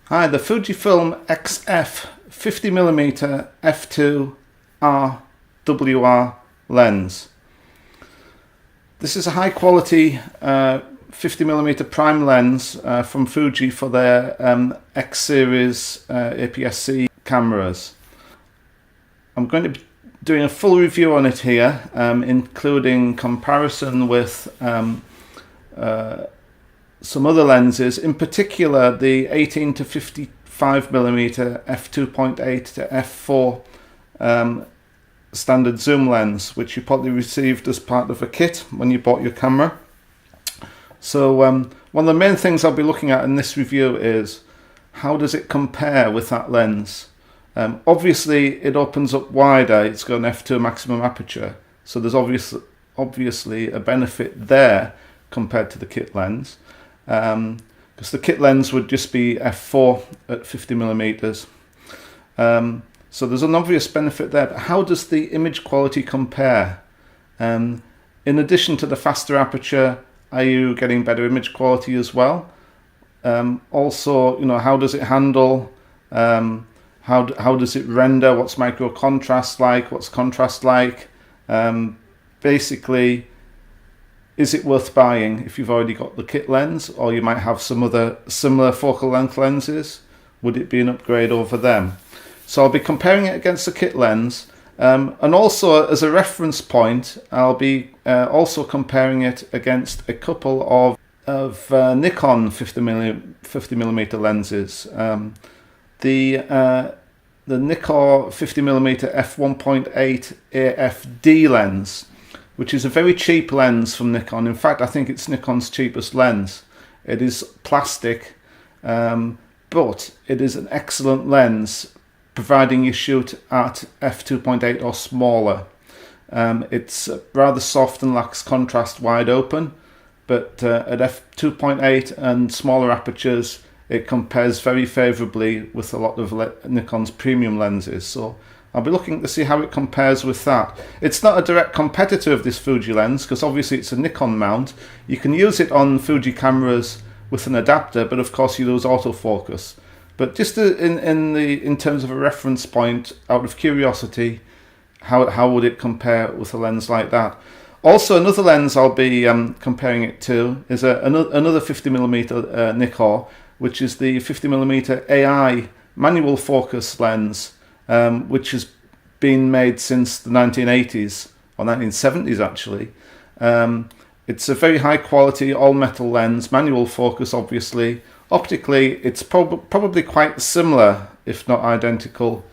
Hi, the Fujifilm XF 50mm f2 RWR lens. This is a high quality 50mm prime lens from Fuji for their X series APS-C cameras. I'm going to be doing a full review on it here, including comparison with some other lenses, in particular the 18 to 55mm f2.8 to f4 standard zoom lens, which you probably received as part of a kit when you bought your camera. So one of the main things I'll be looking at in this review is how does it compare with that lens. Obviously it opens up wider, it's got an f2 maximum aperture, so there's obviously a benefit there compared to the kit lens, because the kit lens would just be f4 at 50mm. So there's an obvious benefit there, but how does the image quality compare? In addition to the faster aperture, are you getting better image quality as well? Also, how does it handle? How does it render? What's micro contrast like? What's contrast like? Basically, is it worth buying if you've already got the kit lens, or you might have some other similar focal length lenses? Would it be an upgrade over them? So I'll be comparing it against the kit lens, and also as a reference point, I'll be also comparing it against a couple of Nikon 50mm lenses. The Nikon 50mm f1.8 AFD lens, which is a very cheap lens from Nikon. In fact, I think it's Nikon's cheapest lens. It is plastic, but it is an excellent lens, providing you shoot at f2.8 or smaller. It's rather soft and lacks contrast wide open, but at f2.8 and smaller apertures, it compares very favourably with a lot of Nikon's premium lenses. So I'll be looking to see how it compares with that. It's not a direct competitor of this Fuji lens, because obviously it's a Nikon mount. You can use it on Fuji cameras with an adapter, but of course you lose autofocus. But just in terms of a reference point, out of curiosity, how would it compare with a lens like that? Also, another lens I'll be comparing it to is another 50mm Nikon, which is the 50mm AI manual focus lens, which has been made since the 1980s, or 1970s actually. It's a very high quality all metal lens, manual focus obviously. Optically it's probably quite similar, if not identical,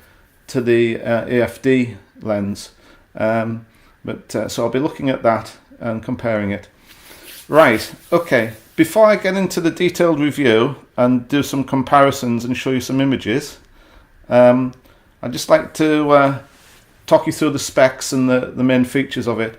to the AFD lens. So I'll be looking at that and comparing it. Right, okay, before I get into the detailed review and do some comparisons and show you some images, I'd just like to talk you through the specs and the main features of it.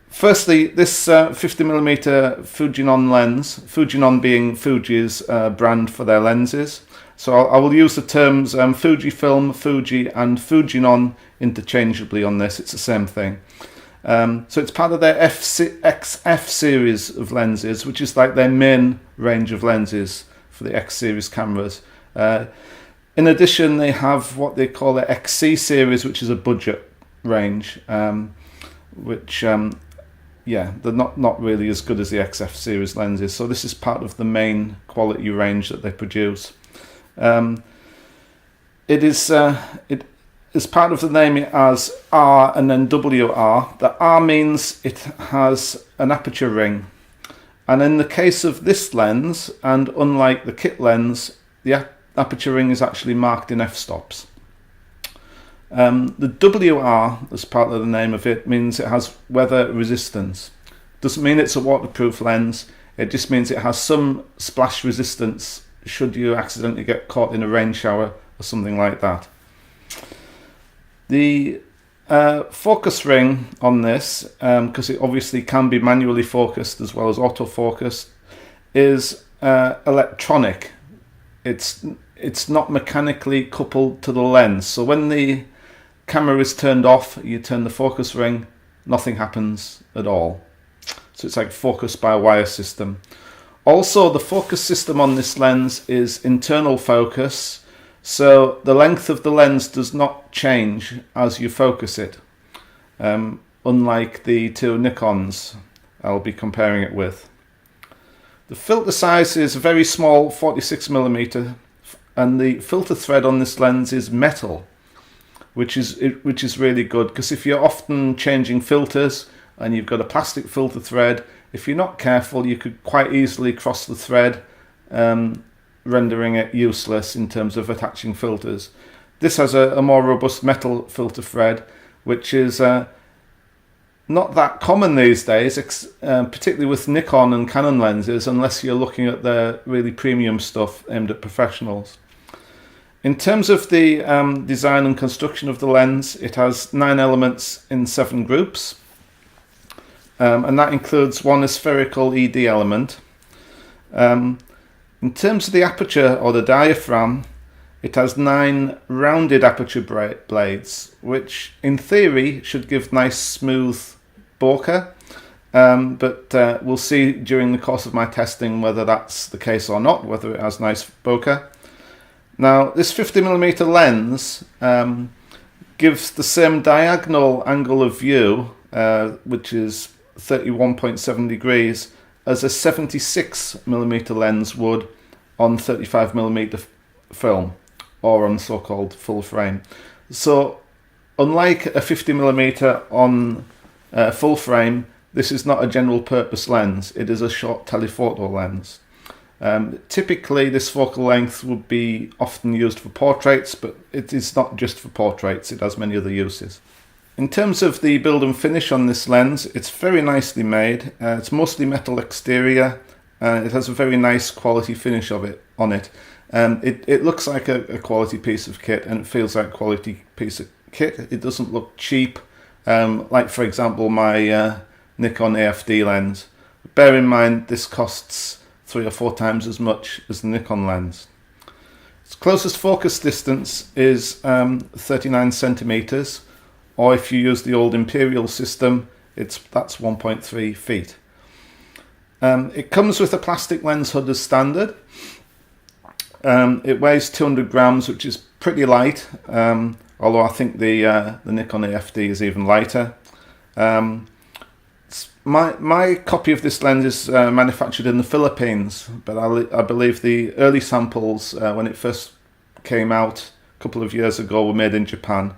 Firstly, this 50mm Fujinon lens, Fujinon being Fuji's brand for their lenses. So I will use the terms Fujifilm, Fuji and Fujinon interchangeably on this, it's the same thing. So it's part of their XF series of lenses, which is like their main range of lenses for the X series cameras. In addition, they have what they call the XC series, which is a budget range, which they're not really as good as the XF series lenses. So this is part of the main quality range that they produce. It is part of the name as R and then WR. The R means it has an aperture ring, and in the case of this lens, and unlike the kit lens, the aperture ring is actually marked in f-stops. The WR, as part of the name of it, means it has weather resistance. Doesn't mean it's a waterproof lens, it just means it has some splash resistance should you accidentally get caught in a rain shower or something like that. The focus ring on this, because it obviously can be manually focused as well as autofocused, is electronic. It's not mechanically coupled to the lens. So when the camera is turned off, you turn the focus ring, nothing happens at all. So it's like focused by a wire system. Also, the focus system on this lens is internal focus, so the length of the lens does not change as you focus it, unlike the two Nikons I'll be comparing it with. The filter size is a very small 46mm, and the filter thread on this lens is metal, which is really good, because if you're often changing filters and you've got a plastic filter thread, if you're not careful, you could quite easily cross the thread, rendering it useless in terms of attaching filters. This has a more robust metal filter thread, which is not that common these days, particularly with Nikon and Canon lenses, unless you're looking at the really premium stuff aimed at professionals. In terms of the design and construction of the lens, it has 9 elements in 7 groups, and that includes one spherical ED element. In terms of the aperture or the diaphragm, it has 9 rounded aperture blades, which in theory should give nice smooth bokeh, but we'll see during the course of my testing whether that's the case or not, whether it has nice bokeh. Now, this 50mm lens gives the same diagonal angle of view, which is 31.7 degrees, as a 76mm lens would on 35mm film, or on so-called full frame. So unlike a 50mm on full frame, this is not a general purpose lens, it is a short telephoto lens. Typically this focal length would be often used for portraits, but it is not just for portraits, it has many other uses. In terms of the build and finish on this lens, it's very nicely made. It's mostly metal exterior. It has a very nice quality finish on it. It looks like a quality piece of kit, and it feels like a quality piece of kit. It doesn't look cheap, like for example my Nikon AFD lens. Bear in mind this costs 3 or 4 times as much as the Nikon lens. Its closest focus distance is 39 centimeters, or if you use the old Imperial system, that's 1.3 feet. It comes with a plastic lens hood as standard. It weighs 200 grams, which is pretty light, although I think the Nikon AFD is even lighter. My copy of this lens is manufactured in the Philippines, but I believe the early samples, when it first came out a couple of years ago, were made in Japan.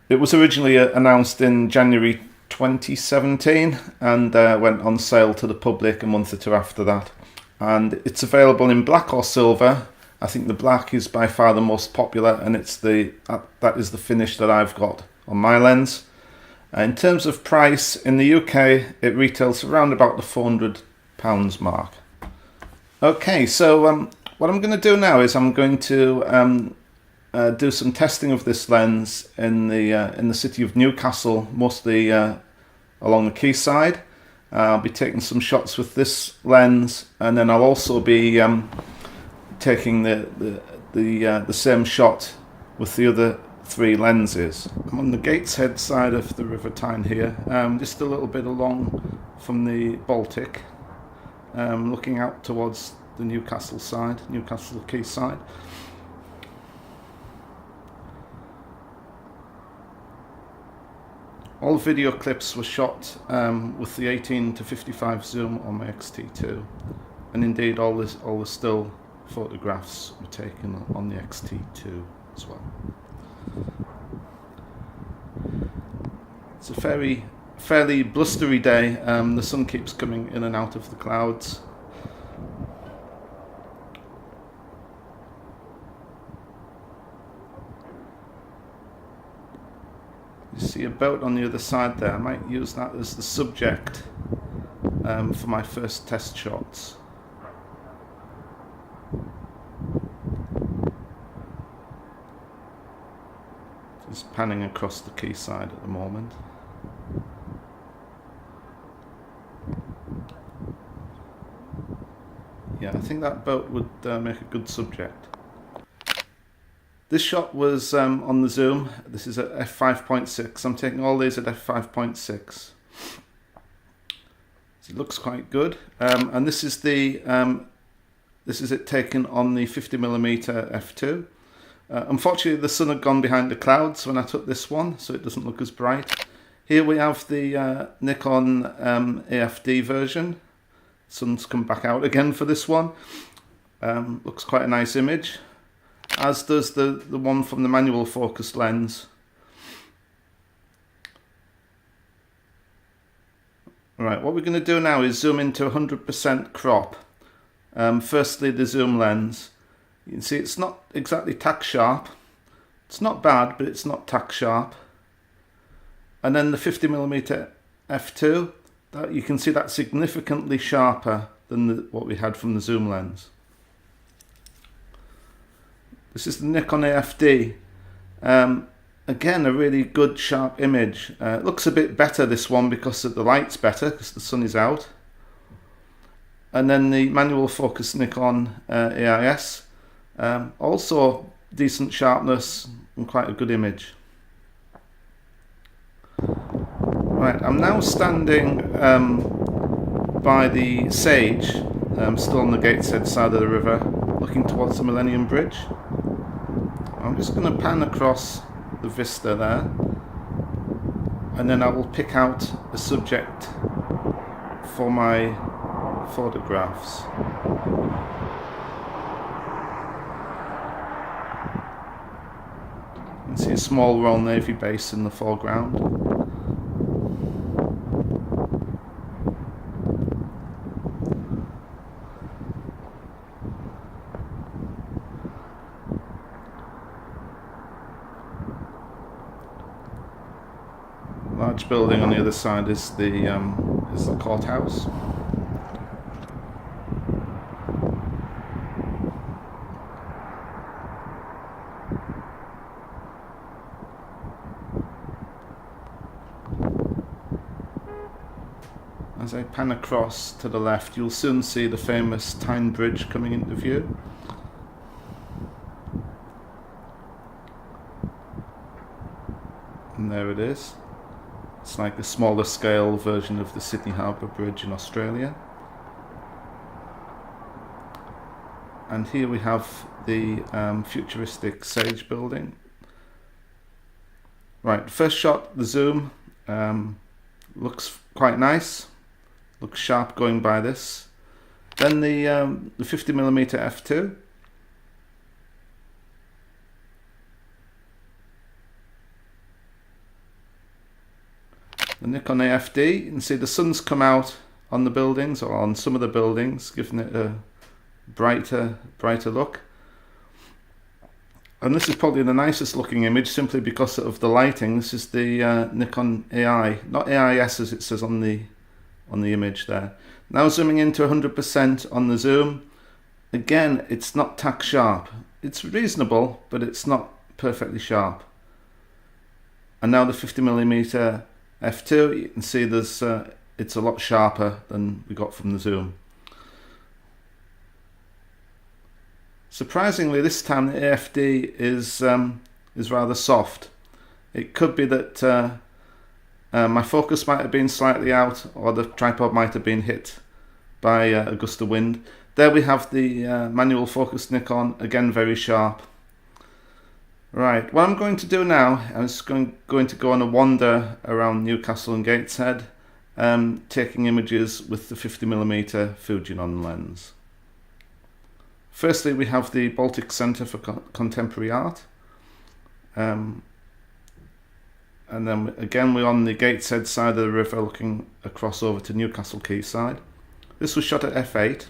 It was originally announced in January 2017 and went on sale to the public a month or 2 after that. And it's available in black or silver. I think the black is by far the most popular, and that is the finish that I've got on my lens. In terms of price, in the UK it retails around about the £400 mark. Okay, so what I'm going to do now is I'm going to do some testing of this lens in the city of Newcastle, mostly along the quayside. I'll be taking some shots with this lens, and then I'll also be taking the same shot with the other 3 lenses. I'm on the Gateshead side of the River Tyne here, just a little bit along from the Baltic, looking out towards the Newcastle quayside. All video clips were shot with the 18-55 zoom on my X-T2, and indeed all the still photographs were taken on the X-T2 as well. It's a fairly blustery day. The sun keeps coming in and out of the clouds. You see a boat on the other side there. I might use that as the subject for my first test shots. Just panning across the quayside at the moment. Yeah, I think that boat would make a good subject. This shot was on the zoom. This is at f5.6. I'm taking all these at f5.6. As It looks quite good. And this is it taken on the 50mm f2. Unfortunately, the sun had gone behind the clouds when I took this one, so it doesn't look as bright. Here we have the Nikon AFD version. Sun's come back out again for this one. Looks quite a nice image, as does the one from the manual focus lens. Right, what we're going to do now is zoom into 100% crop. Firstly, the zoom lens. You can see it's not exactly tack sharp. It's not bad, but it's not tack sharp. And then the 50mm f2, that you can see that's significantly sharper than what we had from the zoom lens. This is the Nikon AFD. Again, a really good sharp image. It looks a bit better, this one, because the light's better, because the sun is out. And then the manual focus Nikon AIS. Also decent sharpness and quite a good image. Right, I'm now standing by the Sage, still on the Gateshead side of the river, looking towards the Millenium Bridge. I'm just going to pan across the vista there, and then I will pick out a subject for my photographs. You can see a small Royal Navy base in the foreground. Large building on the other side is the courthouse. As I pan across to the left, you'll soon see the famous Tyne Bridge coming into view. And there it is. It's like a smaller scale version of the Sydney Harbour Bridge in Australia. And here we have the futuristic Sage building. Right, first shot, the zoom, looks quite nice. Looks sharp going by this. Then the 50mm f2. The Nikon AFD, you can see the sun's come out on the buildings, or on some of the buildings, giving it a brighter look. And this is probably the nicest looking image, simply because of the lighting. This is the Nikon AI, not AIS as it says on the image there. Now zooming into 100% on the zoom. Again, it's not tack sharp. It's reasonable, but it's not perfectly sharp. And now the 50mm f2, you can see it's a lot sharper than we got from the zoom. Surprisingly, this time the AFD is rather soft. It could be that my focus might have been slightly out, or the tripod might have been hit by a gust of wind. There we have the manual focus Nikon, again very sharp. Right, what I'm going to do now, I'm just going to go on a wander around Newcastle and Gateshead, taking images with the 50mm Fujinon lens. Firstly, we have the Baltic Centre for Contemporary Art. And then again, we're on the Gateshead side of the river, looking across over to Newcastle Quayside. This was shot at f8.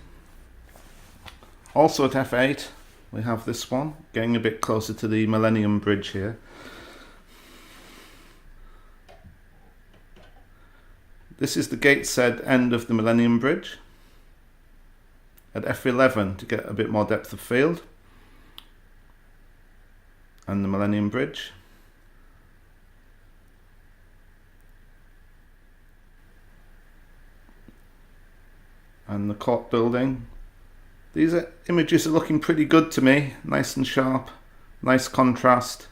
Also at f8, we have this one, getting a bit closer to the Millenium Bridge here. This is the Gateshead end of the Millenium Bridge. At f11 to get a bit more depth of field. And the Millenium Bridge. And the court building. These images are looking pretty good to me, nice and sharp, nice contrast.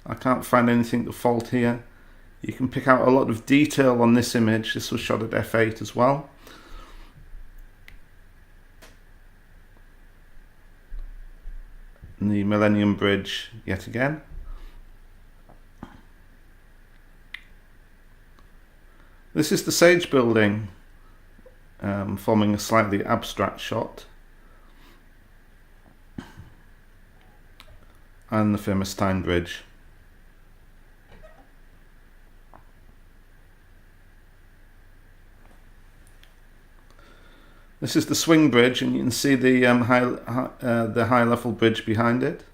I can't find anything to fault here. You can pick out a lot of detail on this image. This was shot at f8 as well. And the Millenium Bridge yet again. This is the Sage building, forming a slightly abstract shot. And the famous Tyne Bridge. This is the swing bridge, and you can see the high level bridge behind it.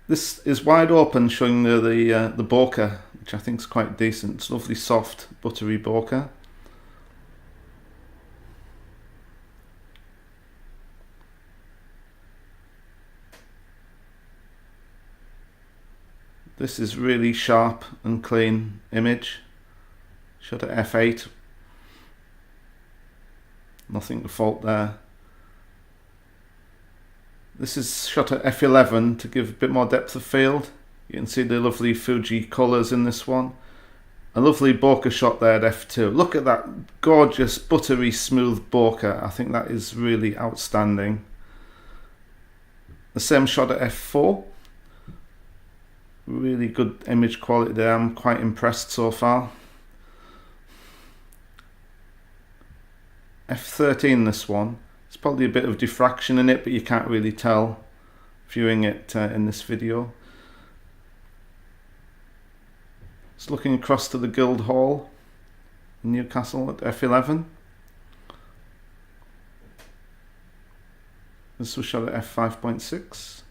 This is wide open, showing the bokeh, which I think is quite decent. It's lovely, soft, buttery bokeh. This is really sharp and clean image. Shot at f8. Nothing to fault there. This is shot at f11 to give a bit more depth of field. You can see the lovely Fuji colours in this one. A lovely bokeh shot there at f2. Look at that gorgeous, buttery, smooth bokeh. I think that is really outstanding. The same shot at f4. Really good image quality there. I'm quite impressed so far. f13 this one. There's probably a bit of diffraction in it, but you can't really tell viewing it in this video. It's looking across to the Guildhall in Newcastle at f11. This was shot at f5.6.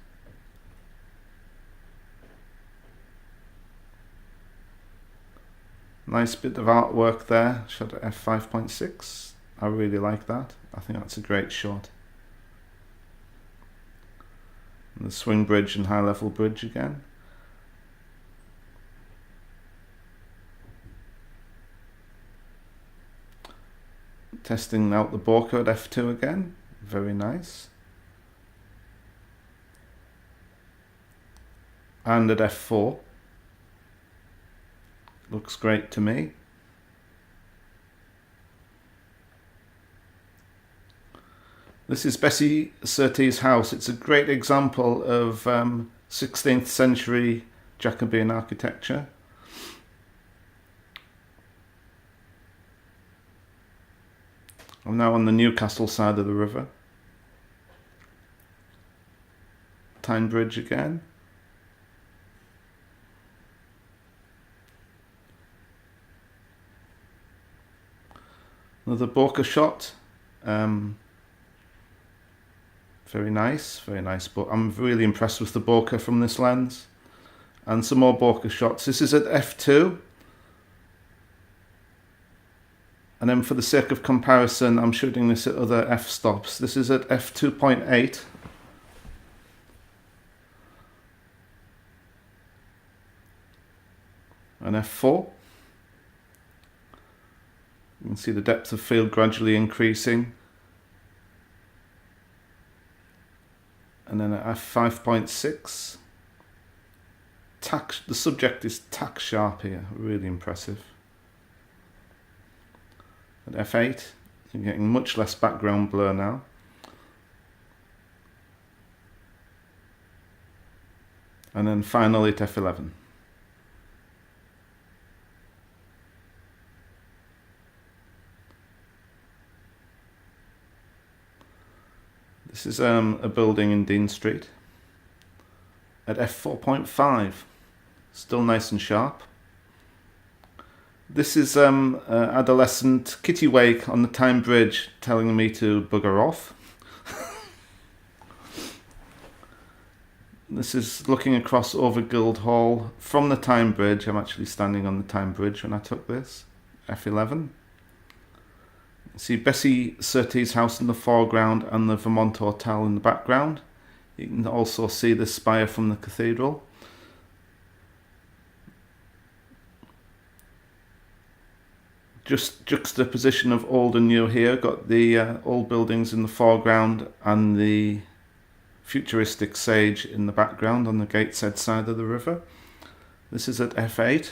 Nice bit of artwork there, shot at f5.6. I really like that. I think that's a great shot. And the swing bridge and high level bridge again. Testing out the bokeh at f2 again. Very nice. And at f4. Looks great to me. This is Bessie Surtees' house. It's a great example of 16th century Jacobean architecture. I'm now on the Newcastle side of the river. Tyne Bridge again. Another bokeh shot. Very nice, but I'm really impressed with the bokeh from this lens. And some more bokeh shots. This is at f2. And then for the sake of comparison, I'm shooting this at other f-stops. This is at f2.8. And f4. You can see the depth of field gradually increasing. And then at f5.6. The subject is tack sharp here, really impressive. At f8, you're getting much less background blur now. And then finally at f11. This is a building in Dean Street at f4.5, still nice and sharp. This is adolescent Kitty Wake on the Tyne Bridge telling me to bugger off. This is looking across over Guildhall from the Tyne Bridge. I'm actually standing on the Tyne Bridge when I took this, f11. See Bessie Surtees' house in the foreground and the Vermont Hotel in the background. You can also see the spire from the cathedral. Just juxtaposition of old and new here. Got the old buildings in the foreground and the futuristic Sage in the background on the Gateshead side of the river. This is at f8.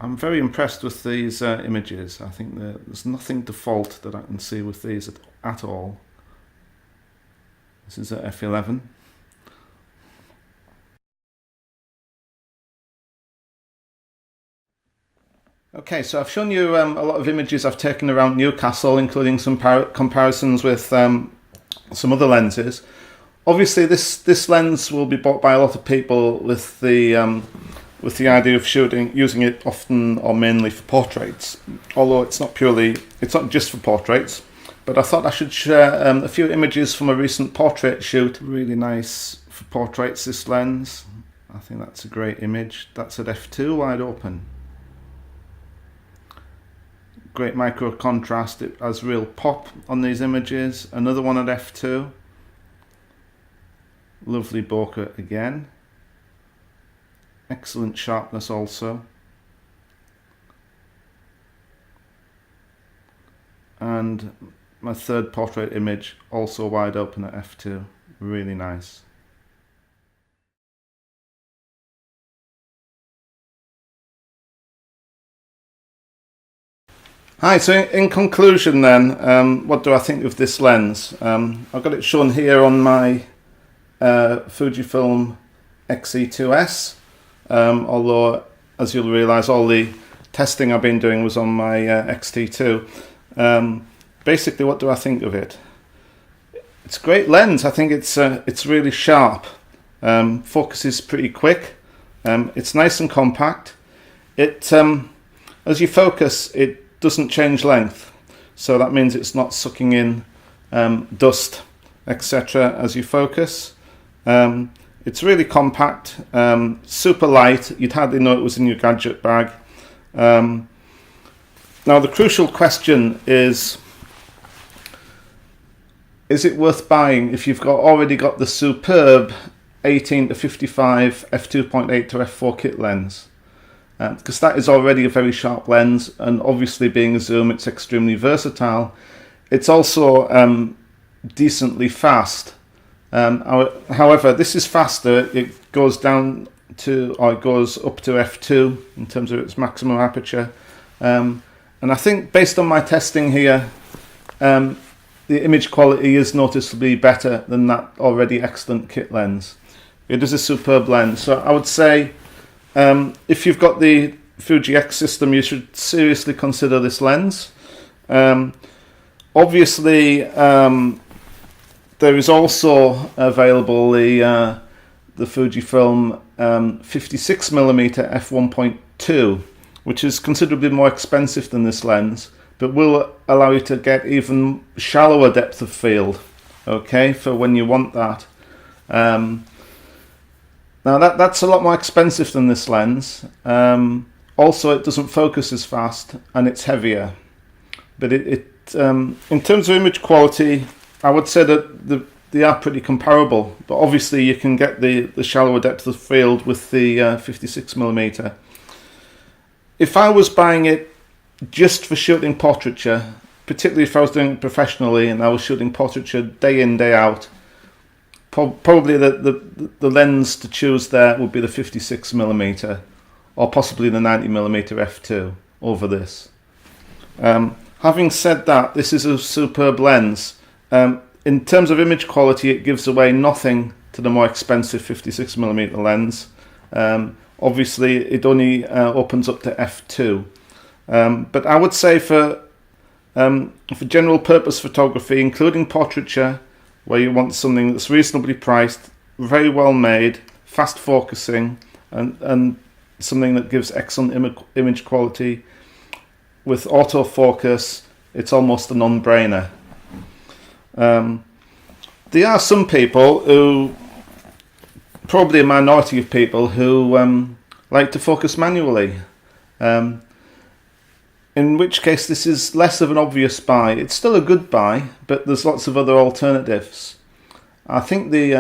I'm very impressed with these images. I think there's nothing default that I can see with these at all. This is at f11. Okay, so I've shown you a lot of images I've taken around Newcastle, including some comparisons with some other lenses. Obviously, this lens will be bought by a lot of people with the idea of using it often or mainly for portraits. Although it's not just for portraits. But I thought I should share a few images from a recent portrait shoot. Really nice for portraits, this lens. I think that's a great image. That's at f2, wide open. Great micro contrast, it has real pop on these images. Another one at f2. Lovely bokeh again. Excellent sharpness also. And my third portrait image, also wide open at f2. Really nice. Hi, so in conclusion then, what do I think of this lens? I've got it shown here on my Fujifilm Xe2S, although as you'll realise all the testing I've been doing was on my X-T2. Basically, what do I think of it? It's a great lens. I think it's really sharp. Focus is pretty quick. It's nice and compact. As you focus, it doesn't change length, so that means it's not sucking in dust, etc. as you focus. It's really compact, super light. You'd hardly know it was in your gadget bag. Now the crucial question is it worth buying if you've already got the superb 18 to 55 f2.8 to f4 kit lens? Because that is already a very sharp lens, and obviously being a zoom, it's extremely versatile. It's also decently fast. However, this is faster. It goes down to, or it goes up to f2 in terms of its maximum aperture. And I think based on my testing here, the image quality is noticeably better than that already excellent kit lens. It is a superb lens. So I would say, if you've got the Fuji X system, you should seriously consider this lens. Obviously, there is also available the Fujifilm 56mm f1.2, which is considerably more expensive than this lens, but will allow you to get even shallower depth of field, okay, for when you want that. Now that's a lot more expensive than this lens. Also, it doesn't focus as fast and it's heavier. But in terms of image quality, I would say that they are pretty comparable. But obviously, you can get the shallower depth of field with the 56mm. If I was buying it just for shooting portraiture, particularly if I was doing it professionally and I was shooting portraiture day in, day out, probably the lens to choose there would be the 56mm or possibly the 90mm f2 over this. Having said that, this is a superb lens. In terms of image quality, it gives away nothing to the more expensive 56mm lens. Obviously, it only opens up to f2. But I would say for general purpose photography, including portraiture, where you want something that's reasonably priced, very well made, fast focusing, and something that gives excellent image quality with autofocus, it's almost a non-brainer. There are some people who, probably a minority of people, who like to focus manually. In which case this is less of an obvious buy. It's still a good buy, but there's lots of other alternatives. I think the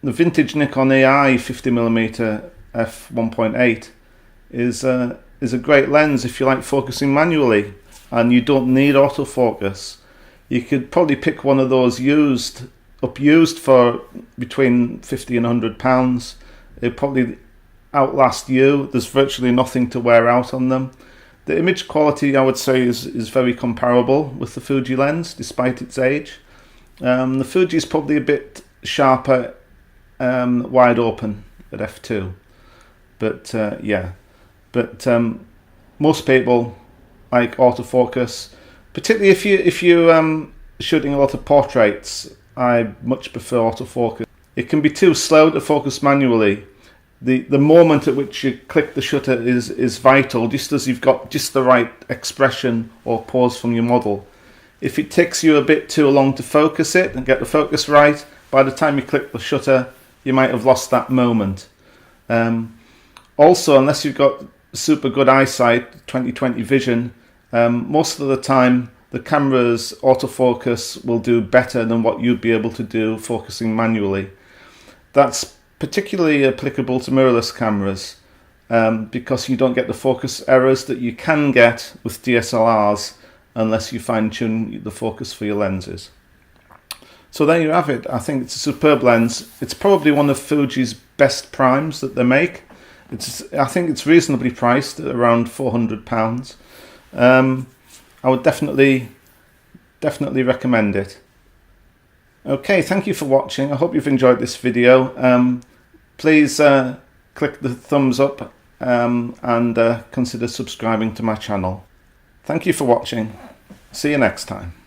vintage Nikon AI 50mm f1.8 is a great lens if you like focusing manually and you don't need autofocus. You could probably pick one of those used for between £50 and £100. It probably outlast you. There's virtually nothing to wear out on them. The image quality, I would say, is very comparable with the Fuji lens, despite its age. The Fuji is probably a bit sharper, wide open at f2, but yeah. But most people like autofocus, particularly if you're shooting a lot of portraits. I much prefer autofocus. It can be too slow to focus manually. The moment at which you click the shutter is vital, just as you've got just the right expression or pose from your model. If it takes you a bit too long to focus it and get the focus right, by the time you click the shutter, you might have lost that moment. Also, unless you've got super good eyesight, 20/20 vision, most of the time the camera's autofocus will do better than what you'd be able to do focusing manually. That's particularly applicable to mirrorless cameras, because you don't get the focus errors that you can get with DSLRs unless you fine-tune the focus for your lenses. So there you have it. I think it's a superb lens. It's probably one of Fuji's best primes that they make. I think it's reasonably priced at around £400. I would definitely recommend it. Okay, thank you for watching. I hope you've enjoyed this video. Please click the thumbs up and consider subscribing to my channel. Thank you for watching. See you next time.